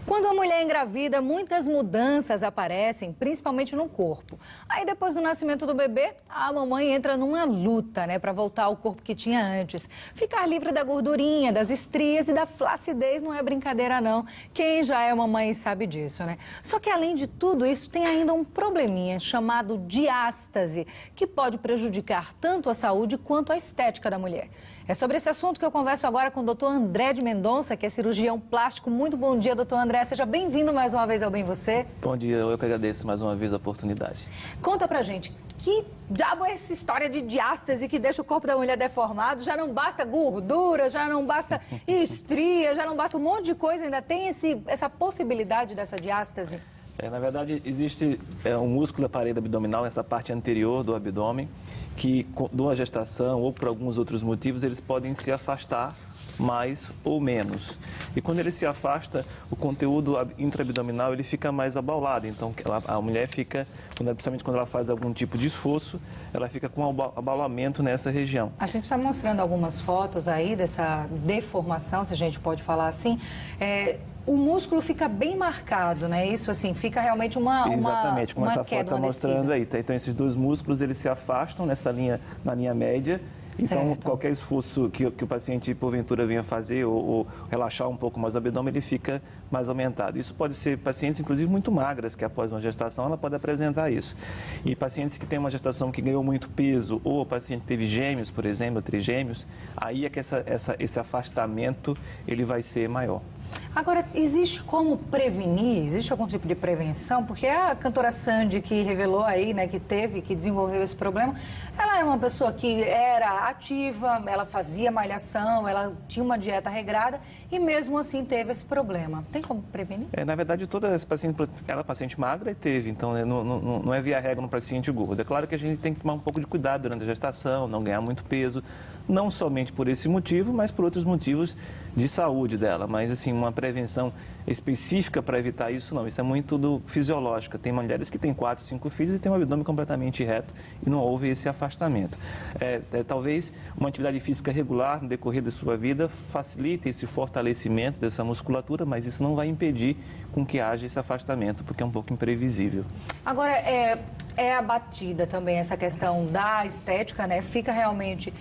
Quando a mulher engravida, muitas mudanças aparecem, principalmente no corpo. Aí depois do nascimento do bebê, a mamãe entra numa luta, para voltar ao corpo que tinha antes. Ficar livre da gordurinha, das estrias e da flacidez não é brincadeira não. Quem já é mamãe sabe disso, Só que além de tudo isso, tem ainda um probleminha chamado diástase, que pode prejudicar tanto a saúde quanto a estética da mulher. É sobre esse assunto que eu converso agora com o Dr. André de Mendonça, que é cirurgião plástico. Muito bom dia, doutor André. Seja bem-vindo mais uma vez ao Bem Você. Bom dia, eu que agradeço mais uma vez a oportunidade. Conta pra gente, que diabo é essa história de diástase que deixa o corpo da mulher deformado? Já não basta gordura, já não basta estria, já não basta um monte de coisa, ainda tem essa possibilidade dessa diástase? Na verdade, existe um músculo da parede abdominal, essa parte anterior do abdômen, que, de gestação ou por alguns outros motivos, eles podem se afastar mais ou menos. E quando ele se afasta, o conteúdo intraabdominal ele fica mais abaulado. Então, a mulher fica, principalmente quando ela faz algum tipo de esforço, ela fica com abaulamento nessa região. A gente está mostrando algumas fotos aí dessa deformação, se a gente pode falar assim. O músculo fica bem marcado, Isso, assim, fica realmente Exatamente, como essa foto está mostrando aí. Descida. Então, esses dois músculos, eles se afastam na linha média. Então, Certo. qualquer esforço que o paciente, porventura, venha fazer ou relaxar um pouco mais o abdômen, ele fica mais aumentado. Isso pode ser pacientes, inclusive, muito magras, que após uma gestação, ela pode apresentar isso. E pacientes que têm uma gestação que ganhou muito peso, ou o paciente teve gêmeos, por exemplo, trigêmeos, aí é que esse afastamento, ele vai ser maior. Agora, existe como prevenir? Existe algum tipo de prevenção? Porque a cantora Sandy, que revelou aí, que desenvolveu esse problema, ela é uma pessoa que era ativa, ela fazia malhação, ela tinha uma dieta regrada e mesmo assim teve esse problema. Tem como prevenir? Na verdade, toda essa paciente, ela é paciente magra e teve, então não é via regra no paciente gordo. É claro que a gente tem que tomar um pouco de cuidado durante a gestação, não ganhar muito peso, não somente por esse motivo, mas por outros motivos de saúde dela. Mas, assim, uma prevenção específica para evitar isso, não. Isso é muito fisiológico. Tem mulheres que têm 4, 5 filhos e têm um abdômen completamente reto e não houve esse afastamento. Talvez uma atividade física regular no decorrer da sua vida facilite esse fortalecimento dessa musculatura, mas isso não vai impedir com que haja esse afastamento, porque é um pouco imprevisível. Agora, é abatida também essa questão da estética, Fica realmente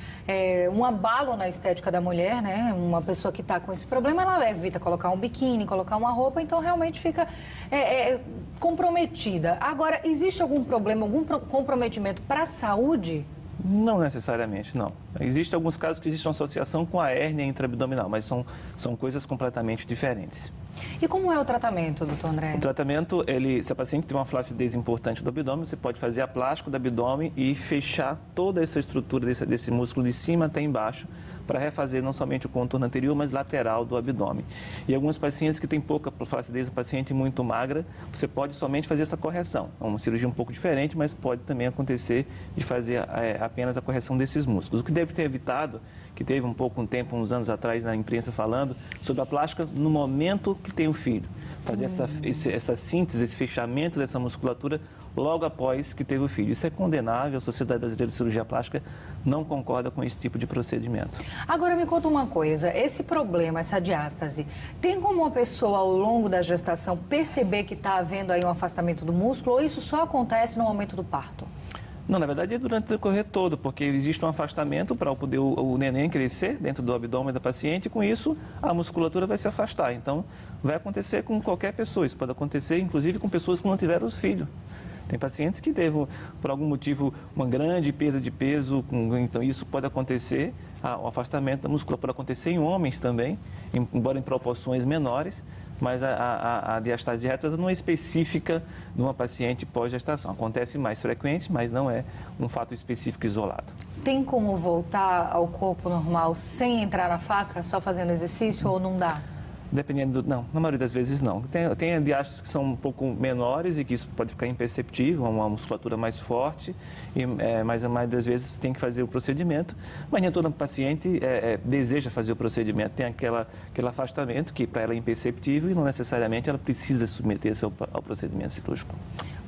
um abalo na estética da mulher, Uma pessoa que está com esse problema, ela evita colocar um biquíni, colocar uma roupa, então realmente fica comprometida. Agora, existe algum problema, algum comprometimento para a saúde? Não necessariamente, não. Existem alguns casos que existe uma associação com a hérnia intraabdominal, mas são coisas completamente diferentes. E como é o tratamento, doutor André? O tratamento, se a paciente tem uma flacidez importante do abdômen, você pode fazer a plástica do abdômen e fechar toda essa estrutura desse músculo de cima até embaixo, para refazer não somente o contorno anterior, mas lateral do abdômen. E alguns pacientes que têm pouca flacidez, paciente muito magra, você pode somente fazer essa correção. É uma cirurgia um pouco diferente, mas pode também acontecer de fazer apenas a correção desses músculos. O que deve ter evitado, que teve um tempo, uns anos atrás, na imprensa falando, sobre a plástica no momento que tem o filho. Fazer essa síntese, esse fechamento dessa musculatura logo após que teve o filho. Isso é condenável, a Sociedade Brasileira de Cirurgia Plástica não concorda com esse tipo de procedimento. Agora me conta uma coisa, esse problema, essa diástase, tem como uma pessoa ao longo da gestação perceber que está havendo aí um afastamento do músculo ou isso só acontece no momento do parto? Não, na verdade é durante o decorrer todo, porque existe um afastamento para poder o neném crescer dentro do abdômen da paciente e com isso a musculatura vai se afastar. Então vai acontecer com qualquer pessoa, isso pode acontecer inclusive com pessoas que não tiveram filho. Tem pacientes que teve, por algum motivo, uma grande perda de peso, então isso pode acontecer, o afastamento da musculatura pode acontecer em homens também, embora em proporções menores, mas a diastase reta não é específica de uma paciente pós-gestação. Acontece mais frequente, mas não é um fato específico isolado. Tem como voltar ao corpo normal sem entrar na faca, só fazendo exercício ou não dá? Dependendo não, na maioria das vezes não. Tem diástasas que são um pouco menores e que isso pode ficar imperceptível, uma musculatura mais forte, mas a maioria das vezes tem que fazer o procedimento. Mas nem toda paciente deseja fazer o procedimento, tem aquele afastamento que para ela é imperceptível e não necessariamente ela precisa submeter-se ao procedimento cirúrgico.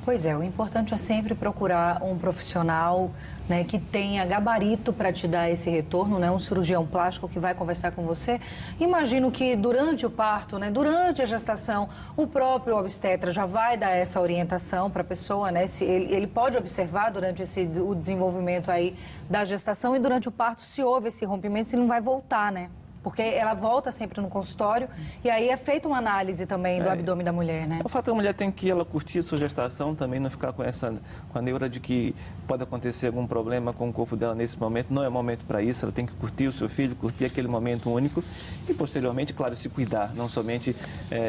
Pois é, o importante é sempre procurar um profissional, né, que tenha gabarito para te dar esse retorno, né, um cirurgião plástico que vai conversar com você. Imagino que durante o parto, né, durante a gestação, o próprio obstetra já vai dar essa orientação para a pessoa, né, se ele pode observar durante o desenvolvimento aí da gestação e durante o parto se houve esse rompimento, se ele não vai voltar, né? Porque ela volta sempre no consultório e aí é feita uma análise também do abdômen da mulher, né? O fato da mulher tem que ela curtir a sua gestação, também não ficar com a neura de que pode acontecer algum problema com o corpo dela nesse momento. Não é momento para isso, ela tem que curtir o seu filho, curtir aquele momento único e posteriormente, claro, se cuidar, não somente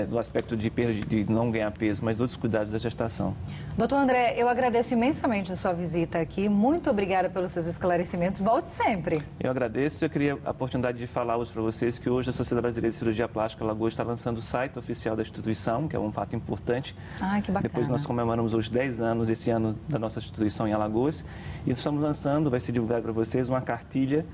do aspecto de perda, de não ganhar peso, mas outros cuidados da gestação. Doutor André, eu agradeço imensamente a sua visita aqui. Muito obrigada pelos seus esclarecimentos. Volte sempre. Eu agradeço. Eu queria a oportunidade de falar hoje para vocês que hoje a Sociedade Brasileira de Cirurgia Plástica Alagoas está lançando o site oficial da instituição, que é um fato importante. Ah, que bacana. Depois nós comemoramos os 10 anos esse ano da nossa instituição em Alagoas e estamos lançando, vai ser divulgado para vocês, uma cartilha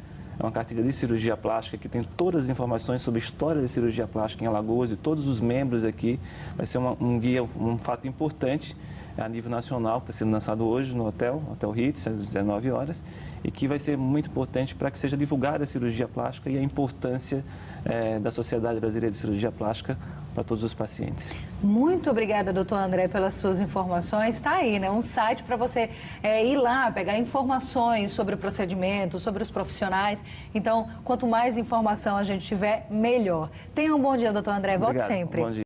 de cirurgia plástica que tem todas as informações sobre a história da cirurgia plástica em Alagoas e todos os membros aqui. Vai ser um guia, um fato importante a nível nacional, que está sendo lançado hoje no Hotel Ritz, às 19 horas, e que vai ser muito importante para que seja divulgada a cirurgia plástica e a importância da Sociedade Brasileira de Cirurgia Plástica para todos os pacientes. Muito obrigada, doutor André, pelas suas informações. Está aí, né? Um site para você ir lá, pegar informações sobre o procedimento, sobre os profissionais. Então, quanto mais informação a gente tiver, melhor. Tenha um bom dia, doutor André. Volte sempre. Bom dia.